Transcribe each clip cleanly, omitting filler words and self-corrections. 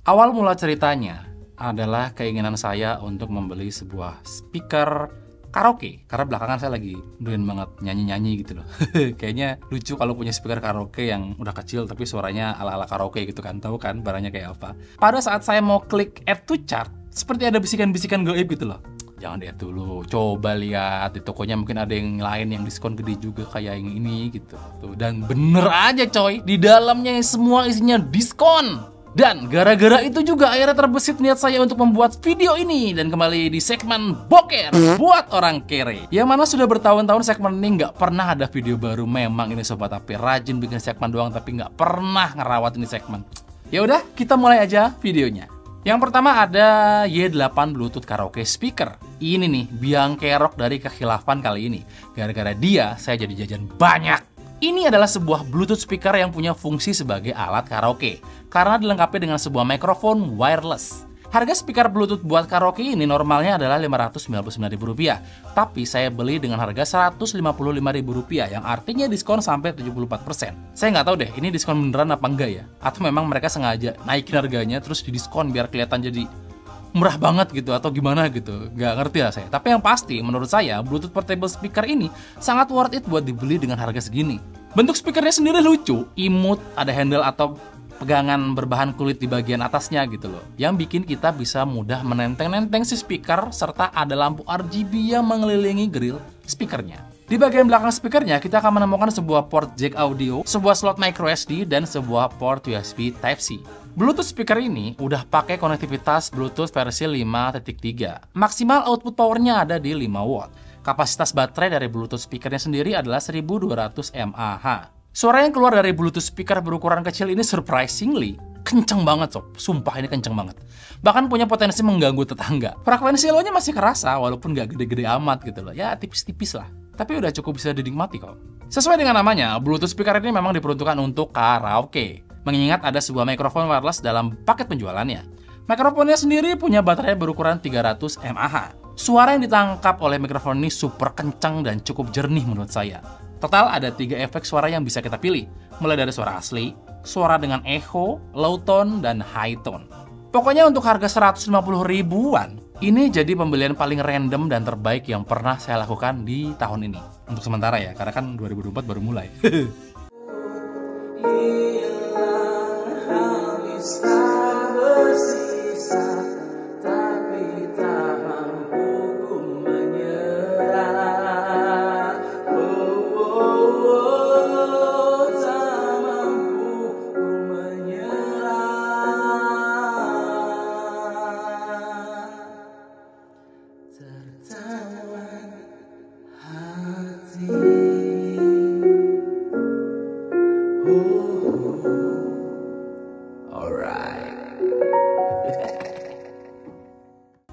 Awal mula ceritanya adalah keinginan saya untuk membeli sebuah speaker karaoke. Karena belakangan saya lagi doyan banget nyanyi-nyanyi gitu loh. Kayaknya lucu kalau punya speaker karaoke yang udah kecil tapi suaranya ala-ala karaoke gitu kan. Tahu kan barangnya kayak apa. Pada saat saya mau klik add to chart, seperti ada bisikan-bisikan gaib gitu loh. Jangan di add dulu, coba lihat di tokonya mungkin ada yang lain yang diskon gede juga kayak yang ini gitu. Tuh, dan bener aja coy, di dalamnya semua isinya diskon. Dan gara-gara itu juga akhirnya terbesit niat saya untuk membuat video ini dan kembali di segmen boker buat orang kere. Yang mana sudah bertahun-tahun segmen ini nggak pernah ada video baru. Memang ini sobat HP rajin bikin segmen doang tapi nggak pernah ngerawat ini segmen. Ya udah, kita mulai aja videonya. Yang pertama ada Y8 Bluetooth Karaoke Speaker. Ini nih biang kerok dari kekhilafan kali ini. Gara-gara dia saya jadi jajan banyak. Ini adalah sebuah Bluetooth speaker yang punya fungsi sebagai alat karaoke karena dilengkapi dengan sebuah mikrofon wireless. Harga speaker Bluetooth buat karaoke ini normalnya adalah Rp599.000, tapi saya beli dengan harga Rp155.000 yang artinya diskon sampai 74%. Saya nggak tahu deh ini diskon beneran apa enggak ya, atau memang mereka sengaja naikin harganya terus didiskon biar kelihatan jadi murah banget gitu atau gimana gitu, nggak ngerti lah saya. Tapi yang pasti menurut saya Bluetooth portable speaker ini sangat worth it buat dibeli dengan harga segini. Bentuk speakernya sendiri lucu, imut, ada handle atau pegangan berbahan kulit di bagian atasnya gitu loh, yang bikin kita bisa mudah menenteng-nenteng si speaker, serta ada lampu RGB yang mengelilingi grill speakernya. Di bagian belakang speakernya kita akan menemukan sebuah port jack audio, sebuah slot micro SD, dan sebuah port USB Type-C. Bluetooth speaker ini udah pakai konektivitas Bluetooth versi 5.3. Maksimal output powernya ada di 5 watt. Kapasitas baterai dari Bluetooth speakernya sendiri adalah 1200 mAh. Suara yang keluar dari Bluetooth speaker berukuran kecil ini surprisingly kenceng banget sob. Sumpah ini kenceng banget. Bahkan punya potensi mengganggu tetangga. Frekuensi low-nya masih kerasa walaupun nggak gede-gede amat gitu loh. Ya tipis-tipis lah. Tapi udah cukup bisa dinikmati kok. Sesuai dengan namanya, Bluetooth speaker ini memang diperuntukkan untuk karaoke. Mengingat ada sebuah mikrofon wireless dalam paket penjualannya. Mikrofonnya sendiri punya baterai berukuran 300 mAh. Suara yang ditangkap oleh mikrofon ini super kencang dan cukup jernih menurut saya. Total ada 3 efek suara yang bisa kita pilih. Mulai dari suara asli, suara dengan echo, low tone, dan high tone. Pokoknya untuk harga 150 ribuan, ini jadi pembelian paling random dan terbaik yang pernah saya lakukan di tahun ini. Untuk sementara ya, karena kan 2024 baru mulai.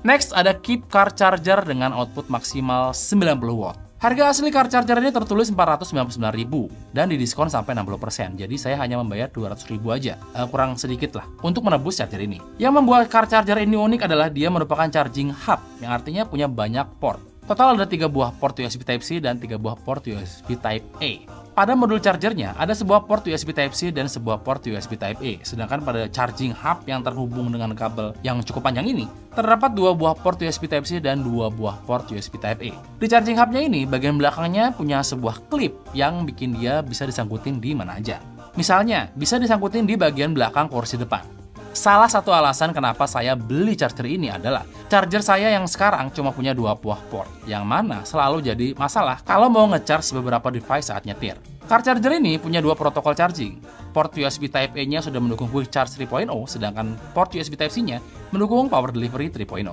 Next ada Keep Car Charger dengan output maksimal 90 watt. Harga asli car charger ini tertulis Rp499.000 dan didiskon sampai 60%. Jadi saya hanya membayar Rp200.000 aja, kurang sedikit lah untuk menebus charger ini. Yang membuat car charger ini unik adalah dia merupakan charging hub yang artinya punya banyak port. Total ada 3 buah port USB Type-C dan 3 buah port USB Type-A. Pada modul chargernya ada sebuah port USB Type-C dan sebuah port USB Type-A. Sedangkan pada charging hub yang terhubung dengan kabel yang cukup panjang ini, terdapat 2 buah port USB Type-C dan 2 buah port USB Type-A. Di charging hubnya ini, bagian belakangnya punya sebuah klip yang bikin dia bisa disangkutin di mana aja. Misalnya, bisa disangkutin di bagian belakang kursi depan. Salah satu alasan kenapa saya beli charger ini adalah charger saya yang sekarang cuma punya 2 buah port, yang mana selalu jadi masalah kalau mau nge-charge beberapa device saat nyetir. Car charger ini punya 2 protokol charging. Port USB Type-A-nya sudah mendukung Quick Charge 3.0, sedangkan port USB Type-C-nya mendukung Power Delivery 3.0.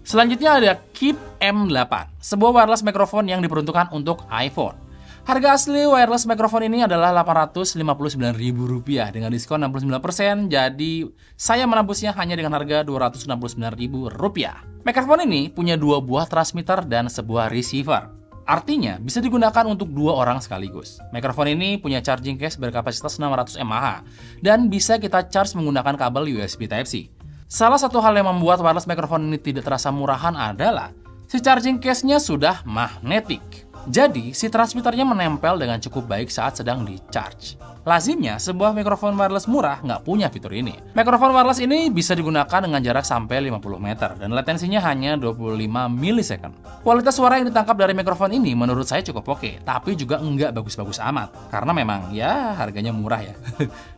Selanjutnya ada Keep M8, sebuah wireless mikrofon yang diperuntukkan untuk iPhone. Harga asli wireless mikrofon ini adalah Rp899.000 dengan diskon 69%, jadi saya menembusnya hanya dengan harga Rp269.000. Mikrofon ini punya 2 buah transmitter dan sebuah receiver. Artinya bisa digunakan untuk 2 orang sekaligus. Mikrofon ini punya charging case berkapasitas 600 mAh dan bisa kita charge menggunakan kabel USB Type-C. Salah satu hal yang membuat wireless mikrofon ini tidak terasa murahan adalah si charging case-nya sudah magnetik. Jadi, si transmitternya menempel dengan cukup baik saat sedang di-charge. Lazimnya, sebuah mikrofon wireless murah nggak punya fitur ini. Mikrofon wireless ini bisa digunakan dengan jarak sampai 50 meter dan latensinya hanya 25 milisecond. Kualitas suara yang ditangkap dari mikrofon ini menurut saya cukup oke, tapi juga nggak bagus-bagus amat. Karena memang ya harganya murah ya.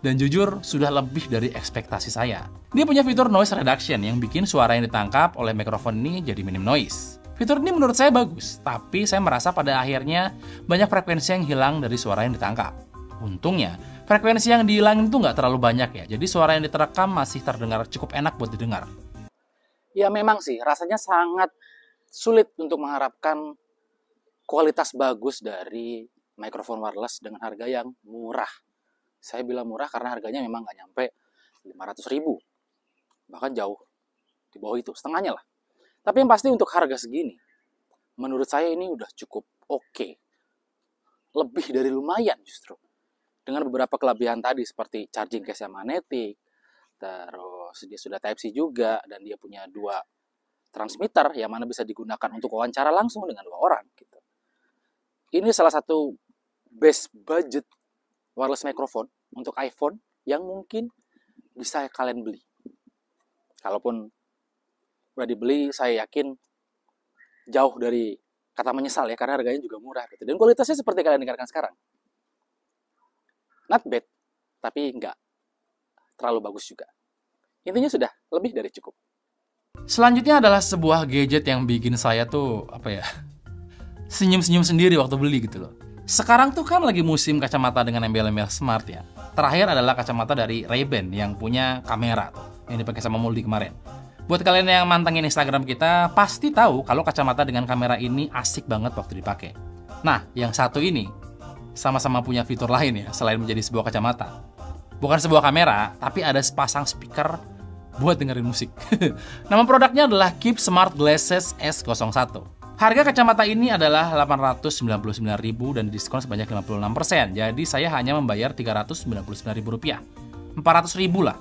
Dan jujur, sudah lebih dari ekspektasi saya. Dia punya fitur noise reduction yang bikin suara yang ditangkap oleh mikrofon ini jadi minim noise. Fitur ini menurut saya bagus, tapi saya merasa pada akhirnya banyak frekuensi yang hilang dari suara yang ditangkap. Untungnya, frekuensi yang dihilangin itu nggak terlalu banyak ya, jadi suara yang diterekam masih terdengar cukup enak buat didengar. Ya memang sih, rasanya sangat sulit untuk mengharapkan kualitas bagus dari mikrofon wireless dengan harga yang murah. Saya bilang murah karena harganya memang nggak nyampe 500.000, bahkan jauh di bawah itu, setengahnya lah. Tapi yang pasti untuk harga segini, menurut saya ini udah cukup oke. Lebih dari lumayan justru. Dengan beberapa kelebihan tadi seperti charging case yang magnetic, terus dia sudah Type-C juga, dan dia punya 2 transmitter yang mana bisa digunakan untuk wawancara langsung dengan 2 orang. Gitu. Ini salah satu best budget wireless microphone untuk iPhone yang mungkin bisa kalian beli. Kalaupun udah dibeli, saya yakin jauh dari kata menyesal ya, karena harganya juga murah. Gitu. Dan kualitasnya seperti kalian dengarkan sekarang. Not bad, tapi nggak terlalu bagus juga. Intinya sudah lebih dari cukup. Selanjutnya adalah sebuah gadget yang bikin saya tuh, senyum-senyum sendiri waktu beli gitu loh. Sekarang tuh kan lagi musim kacamata dengan embel-embel smart ya. Terakhir adalah kacamata dari Ray-Ban yang punya kamera tuh, yang dipakai sama Muldi kemarin. Buat kalian yang mantengin Instagram kita, pasti tahu kalau kacamata dengan kamera ini asik banget waktu dipakai. Nah, yang satu ini sama-sama punya fitur lain ya, selain menjadi sebuah kacamata. Bukan sebuah kamera, tapi ada sepasang speaker buat dengerin musik. Nama produknya adalah Keep Smart Glasses S01. Harga kacamata ini adalah 899.000 dan diskon sebanyak 56%. Jadi saya hanya membayar Rp399.000. 400.000 lah.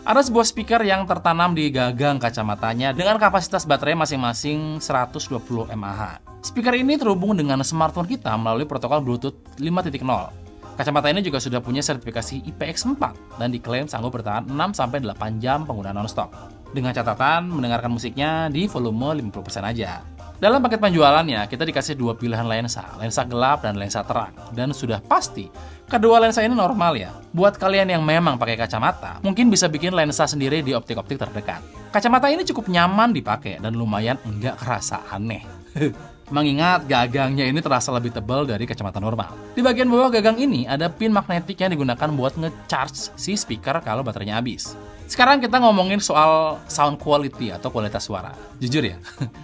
Ada sebuah speaker yang tertanam di gagang kacamatanya dengan kapasitas baterai masing-masing 120 mAh. Speaker ini terhubung dengan smartphone kita melalui protokol Bluetooth 5.0. Kacamata ini juga sudah punya sertifikasi IPX4 dan diklaim sanggup bertahan 6-8 jam penggunaan non-stop. Dengan catatan mendengarkan musiknya di volume 50% aja. Dalam paket penjualannya, kita dikasih 2 pilihan lensa gelap dan lensa terang. Dan sudah pasti, kedua lensa ini normal ya. Buat kalian yang memang pakai kacamata, mungkin bisa bikin lensa sendiri di optik-optik terdekat. Kacamata ini cukup nyaman dipakai dan lumayan nggak kerasa aneh. Mengingat gagangnya ini terasa lebih tebal dari kacamata normal. Di bagian bawah gagang ini ada pin magnetik yang digunakan buat nge-charge si speaker kalau baterainya habis. Sekarang kita ngomongin soal sound quality atau kualitas suara. Jujur ya,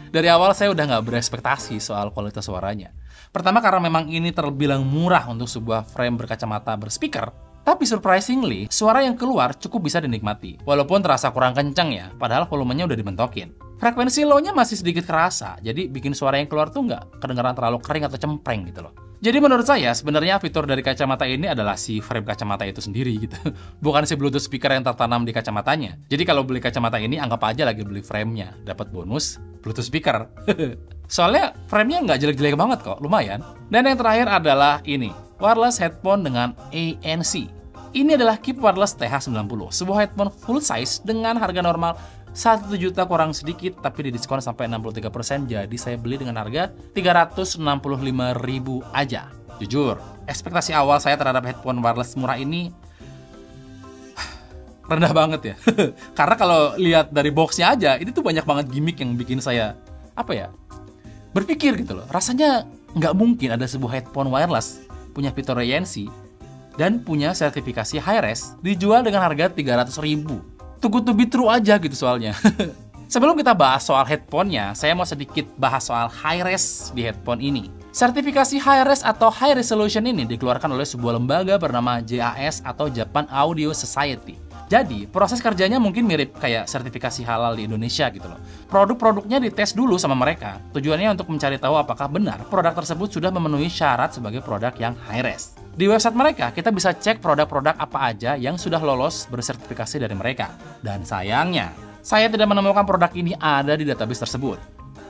dari awal saya udah nggak berekspektasi soal kualitas suaranya. Pertama karena memang ini terbilang murah untuk sebuah frame berkacamata berspeaker. Tapi surprisingly, suara yang keluar cukup bisa dinikmati. Walaupun terasa kurang kencang ya, padahal volumenya udah dibentokin. Frekuensi low-nya masih sedikit kerasa, jadi bikin suara yang keluar tuh nggak kedengaran terlalu kering atau cempreng gitu loh. Jadi menurut saya, sebenarnya fitur dari kacamata ini adalah si frame kacamata itu sendiri gitu. Bukan si Bluetooth speaker yang tertanam di kacamatanya. Jadi kalau beli kacamata ini, anggap aja lagi beli frame-nya. Dapat bonus Bluetooth speaker. Soalnya frame-nya nggak jelek-jelek banget kok, lumayan. Dan yang terakhir adalah ini, wireless headphone dengan ANC. Ini adalah Keep Wireless TH90, sebuah headphone full size dengan harga normal 1 juta kurang sedikit, tapi didiskon sampai 63%, jadi saya beli dengan harga 365.000 aja. Jujur, ekspektasi awal saya terhadap headphone wireless murah ini rendah banget ya. Karena kalau lihat dari boxnya aja, ini tuh banyak banget gimmick yang bikin saya, berpikir gitu loh. Rasanya nggak mungkin ada sebuah headphone wireless punya fitur ANC dan punya sertifikasi high-res dijual dengan harga 300.000. Too good to be true aja gitu soalnya. Sebelum kita bahas soal headphone-nya, saya mau sedikit bahas soal high-res di headphone ini. Sertifikasi high-res atau high resolution ini dikeluarkan oleh sebuah lembaga bernama JAS atau Japan Audio Society. Jadi, proses kerjanya mungkin mirip kayak sertifikasi halal di Indonesia gitu loh. Produk-produknya dites dulu sama mereka. Tujuannya untuk mencari tahu apakah benar produk tersebut sudah memenuhi syarat sebagai produk yang high-res. Di website mereka, kita bisa cek produk-produk apa aja yang sudah lolos bersertifikasi dari mereka. Dan sayangnya, saya tidak menemukan produk ini ada di database tersebut.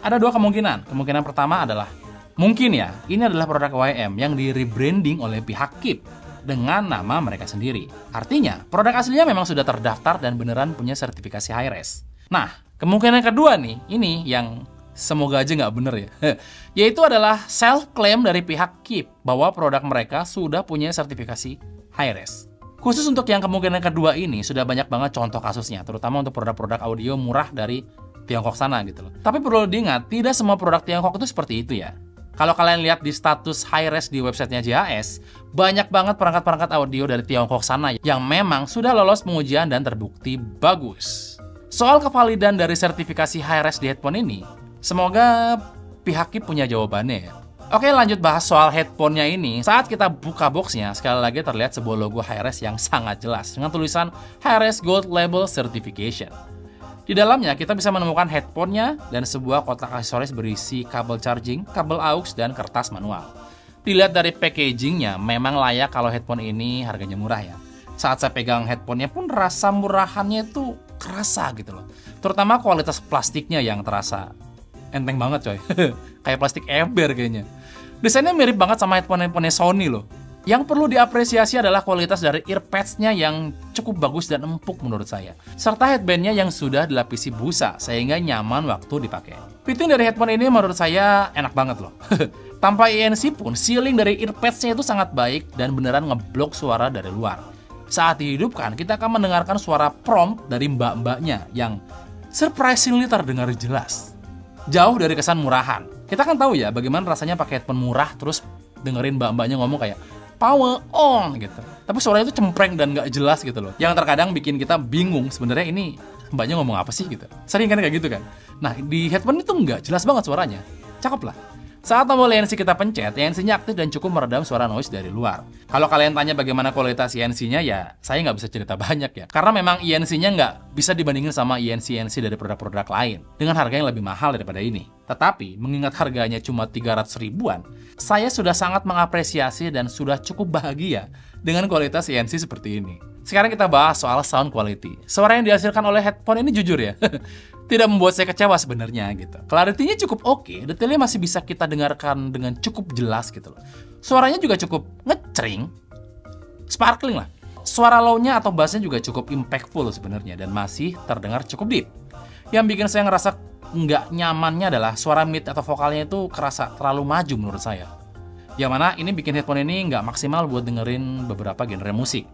Ada 2 kemungkinan. Kemungkinan pertama adalah, mungkin ya, ini adalah produk OEM yang di rebranding oleh pihak Keep. dengan nama mereka sendiri. Artinya, produk aslinya memang sudah terdaftar dan beneran punya sertifikasi high-res. Nah, kemungkinan kedua nih, ini yang semoga aja nggak bener ya, yaitu adalah self-claim dari pihak Keep bahwa produk mereka sudah punya sertifikasi high-res. Khusus untuk yang kemungkinan kedua ini, sudah banyak banget contoh kasusnya, terutama untuk produk-produk audio murah dari Tiongkok sana gitu loh. Tapi perlu diingat, tidak semua produk Tiongkok itu seperti itu ya. Kalau kalian lihat di status high-res di websitenya JHS, banyak banget perangkat-perangkat audio dari Tiongkok sana yang memang sudah lolos pengujian dan terbukti bagus. Soal kevalidan dari sertifikasi high-res di headphone ini, semoga pihak Keep punya jawabannya ya. Oke, lanjut bahas soal headphone-nya ini. Saat kita buka boxnya, sekali lagi terlihat sebuah logo high-res yang sangat jelas dengan tulisan high-res Gold Label Certification. Di dalamnya kita bisa menemukan headphone-nya dan sebuah kotak aksesoris berisi kabel charging, kabel aux, dan kertas manual. Dilihat dari packaging-nya, memang layak kalau headphone ini harganya murah ya. Saat saya pegang headphone-nya pun rasa murahannya itu kerasa gitu loh. Terutama kualitas plastiknya yang terasa enteng banget coy. Kayak plastik ember kayaknya. Desainnya mirip banget sama headphone-headphone Sony loh. Yang perlu diapresiasi adalah kualitas dari earpads-nya yang cukup bagus dan empuk menurut saya. Serta headband-nya yang sudah dilapisi busa, sehingga nyaman waktu dipakai. Fitting dari headphone ini menurut saya enak banget loh. Tanpa ANC pun, sealing dari earpads-nya itu sangat baik dan beneran ngeblok suara dari luar. Saat dihidupkan, kita akan mendengarkan suara prompt dari mbak-mbaknya yang surprisingly terdengar jelas. Jauh dari kesan murahan. Kita kan tahu ya bagaimana rasanya pakai headphone murah terus dengerin mbak-mbaknya ngomong kayak power on gitu. Tapi suaranya itu cempreng dan nggak jelas gitu loh. Yang terkadang bikin kita bingung sebenarnya ini mbaknya ngomong apa sih gitu. Sering kan kayak gitu kan. Nah di headphone itu nggak jelas banget suaranya. Cakep lah. Saat tombol ANC kita pencet, ANC-nya aktif dan cukup meredam suara noise dari luar. Kalau kalian tanya bagaimana kualitas ANC-nya, ya saya nggak bisa cerita banyak ya. Karena memang ANC-nya nggak bisa dibandingin sama ANC dari produk-produk lain. Dengan harga yang lebih mahal daripada ini. Tetapi, mengingat harganya cuma 300 ribuan, saya sudah sangat mengapresiasi dan sudah cukup bahagia dengan kualitas ANC seperti ini. Sekarang kita bahas soal sound quality. Suara yang dihasilkan oleh headphone ini jujur ya, tidak membuat saya kecewa sebenarnya gitu. Clarity-nya cukup oke, detailnya masih bisa kita dengarkan dengan cukup jelas gitu loh. Suaranya juga cukup ngecering, sparkling lah. Suara low-nya atau bass-nya juga cukup impactful sebenarnya dan masih terdengar cukup deep. Yang bikin saya ngerasa nggak nyamannya adalah suara mid atau vokalnya itu kerasa terlalu maju menurut saya. Yang mana ini bikin headphone ini nggak maksimal buat dengerin beberapa genre musik.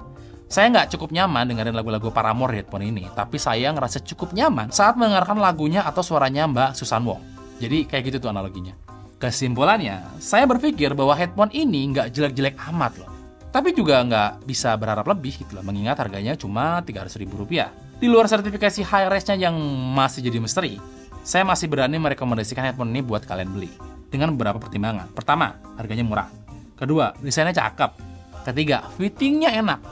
Saya nggak cukup nyaman dengerin lagu-lagu Paramore di headphone ini, tapi saya ngerasa cukup nyaman saat mendengarkan lagunya atau suaranya Mbak Susan Wong. Jadi kayak gitu tuh analoginya. Kesimpulannya, saya berpikir bahwa headphone ini nggak jelek-jelek amat loh. Tapi juga nggak bisa berharap lebih gitu loh, mengingat harganya cuma Rp300.000. Di luar sertifikasi high-res-nya yang masih jadi misteri, saya masih berani merekomendasikan headphone ini buat kalian beli. Dengan beberapa pertimbangan. Pertama, harganya murah. Kedua, desainnya cakep. Ketiga, fittingnya enak.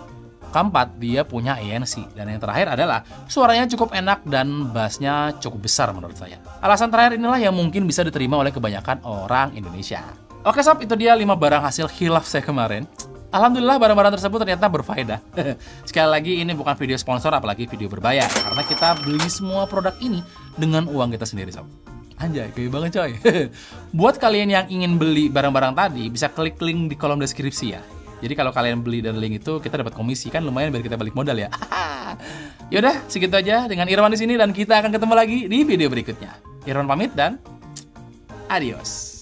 Keempat, dia punya ANC. Dan yang terakhir adalah suaranya cukup enak dan bassnya cukup besar menurut saya. Alasan terakhir inilah yang mungkin bisa diterima oleh kebanyakan orang Indonesia. Oke sob, itu dia 5 barang hasil khilaf saya kemarin. Alhamdulillah barang-barang tersebut ternyata berfaedah. Sekali lagi ini bukan video sponsor apalagi video berbayar. Karena kita beli semua produk ini dengan uang kita sendiri sob. Anjay, kayak banget coy. Buat kalian yang ingin beli barang-barang tadi, bisa klik link di kolom deskripsi ya. Jadi kalau kalian beli dari link itu, kita dapat komisi kan lumayan biar kita balik modal ya. Yaudah, segitu aja dengan Irwan di sini dan kita akan ketemu lagi di video berikutnya. Irwan pamit dan adios.